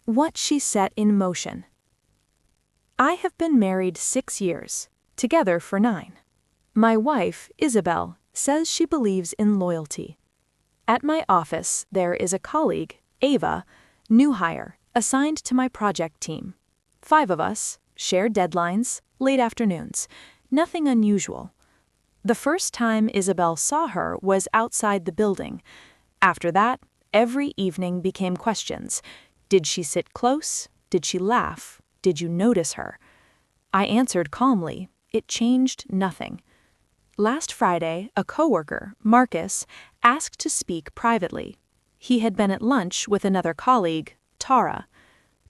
What she set in motion. I have been married 6 years, together for 9. My wife, Isabel, says she believes in loyalty. At my office, there is a colleague, Ava, new hire, assigned to my project team. 5 of us, share deadlines, late afternoons, nothing unusual. The first time Isabel saw her was outside the building. After that, every evening became questions. Did she sit close? Did she laugh? Did you notice her? I answered calmly. It changed nothing. Last Friday, a coworker, Marcus, asked to speak privately. He had been at lunch with another colleague, Tara.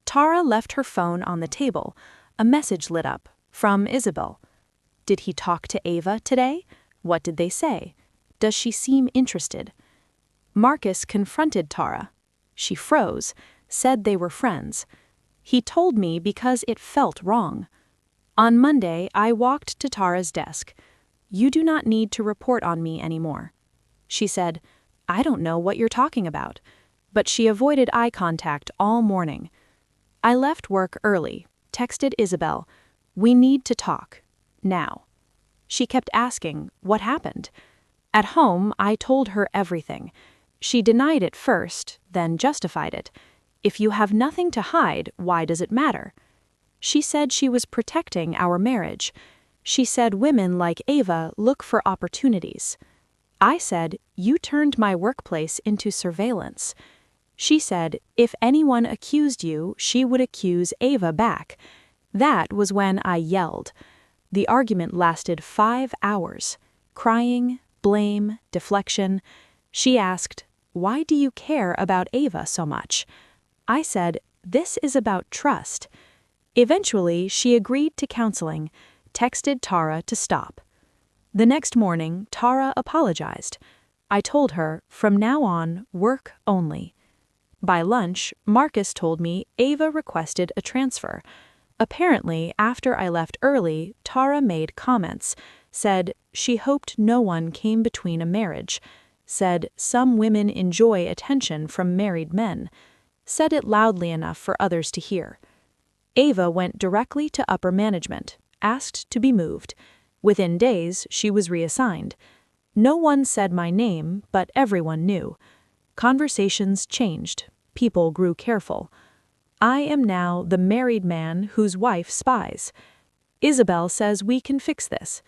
Tara left her phone on the table. A message lit up, from Isabel. Did he talk to Ava today? What did they say? Does she seem interested? Marcus confronted Tara. She froze, said they were friends. He told me because it felt wrong. On Monday, I walked to Tara's desk. You do not need to report on me anymore. She said, I don't know what you're talking about. But she avoided eye contact all morning. I left work early, texted Isabel, we need to talk, now. She kept asking, what happened? At home, I told her everything. She denied it first, then justified it. If you have nothing to hide, why does it matter? She said she was protecting our marriage. She said women like Ava look for opportunities. I said, you turned my workplace into surveillance. She said, if anyone accused you, she would accuse Ava back. That was when I yelled. The argument lasted 5 hours. Crying, blame, deflection. She asked, why do you care about Ava so much? I said, this is about trust. Eventually, she agreed to counseling, texted Tara to stop. The next morning, Tara apologized. I told her, from now on, work only. By lunch, Marcus told me Ava requested a transfer. Apparently, after I left early, Tara made comments, said she hoped no one came between a marriage, said some women enjoy attention from married men, said it loudly enough for others to hear. Ava went directly to upper management, asked to be moved. Within days, she was reassigned. No one said my name, but everyone knew. Conversations changed. People grew careful. I am now the married man whose wife spies. Isabel says we can fix this.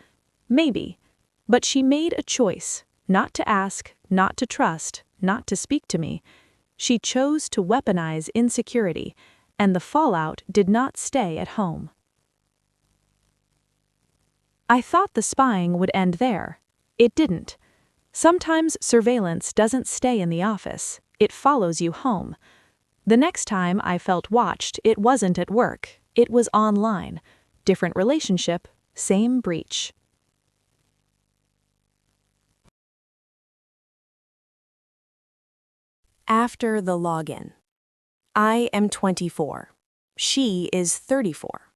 Maybe. But she made a choice, not to ask, not to trust, not to speak to me. She chose to weaponize insecurity, and the fallout did not stay at home. I thought the spying would end there. It didn't. Sometimes surveillance doesn't stay in the office, it follows you home. The next time I felt watched, it wasn't at work, it was online. Different relationship, same breach. After the login. I am 24. She is 34.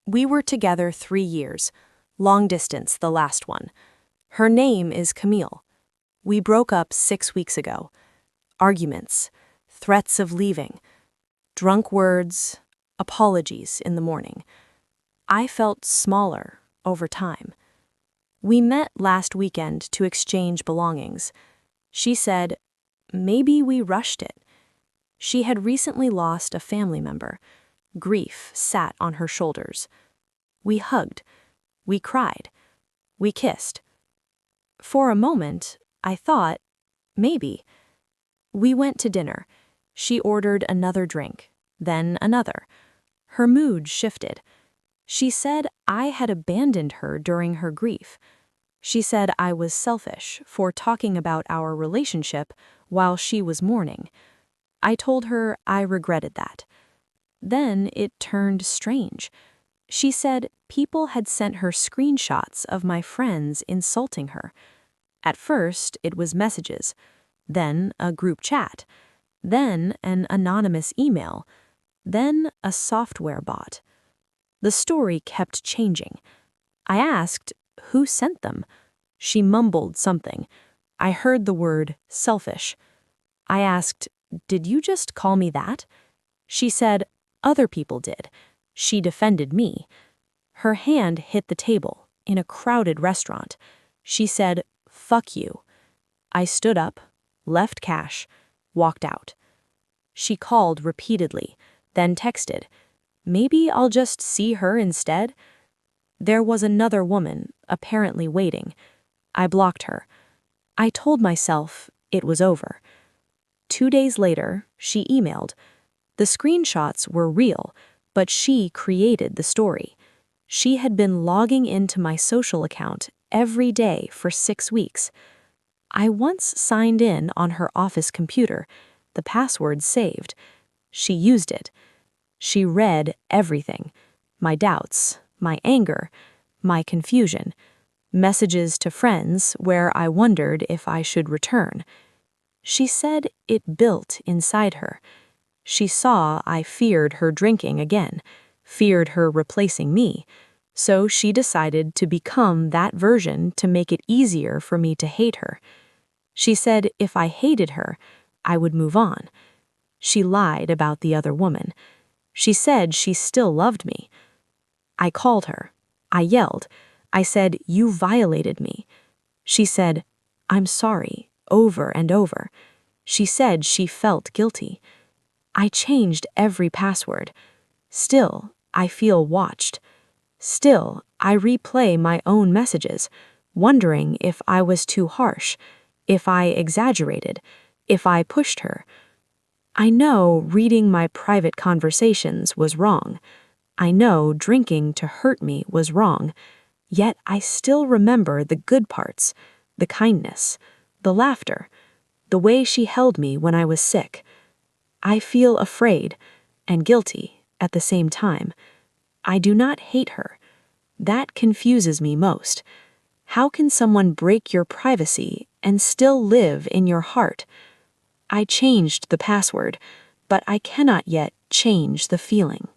We were together 3 years, long distance the last one. Her name is Camille. We broke up 6 weeks ago. Arguments, threats of leaving, drunk words, apologies in the morning. I felt smaller over time. We met last weekend to exchange belongings. She said, maybe we rushed it. She had recently lost a family member. Grief sat on her shoulders. We hugged. We cried. We kissed. For a moment, I thought, maybe. We went to dinner. She ordered another drink, then another. Her mood shifted. She said I had abandoned her during her grief. She said I was selfish for talking about our relationship while she was mourning. I told her I regretted that. Then it turned strange. She said people had sent her screenshots of my friends insulting her. At first, it was messages, then a group chat, then an anonymous email, then a software bot. The story kept changing. I asked, who sent them? She mumbled something. I heard the word selfish. I asked, did you just call me that? She said, "Other people did." She defended me. Her hand hit the table in a crowded restaurant. She said, "Fuck you." I stood up, left cash, walked out. She called repeatedly, then texted, "Maybe I'll just see her instead?" There was another woman, apparently waiting. I blocked her. I told myself it was over. 2 days later, she emailed. The screenshots were real, but she created the story. She had been logging into my social account every day for 6 weeks. I once signed in on her office computer, the password saved. She used it. She read everything: my doubts, my anger, my confusion, messages to friends where I wondered if I should return. She said it built inside her. She saw I feared her drinking again, feared her replacing me, so she decided to become that version to make it easier for me to hate her. She said if I hated her, I would move on. She lied about the other woman. She said she still loved me. I called her. I yelled. I said, "You violated me." She said, "I'm sorry," over and over. She said she felt guilty. I changed every password. Still, I feel watched. Still, I replay my own messages, wondering if I was too harsh, if I exaggerated, if I pushed her. I know reading my private conversations was wrong. I know drinking to hurt me was wrong. Yet I still remember the good parts, the kindness, the laughter, the way she held me when I was sick. I feel afraid and guilty at the same time. I do not hate her. That confuses me most. How can someone break your privacy and still live in your heart? I changed the password, but I cannot yet change the feeling.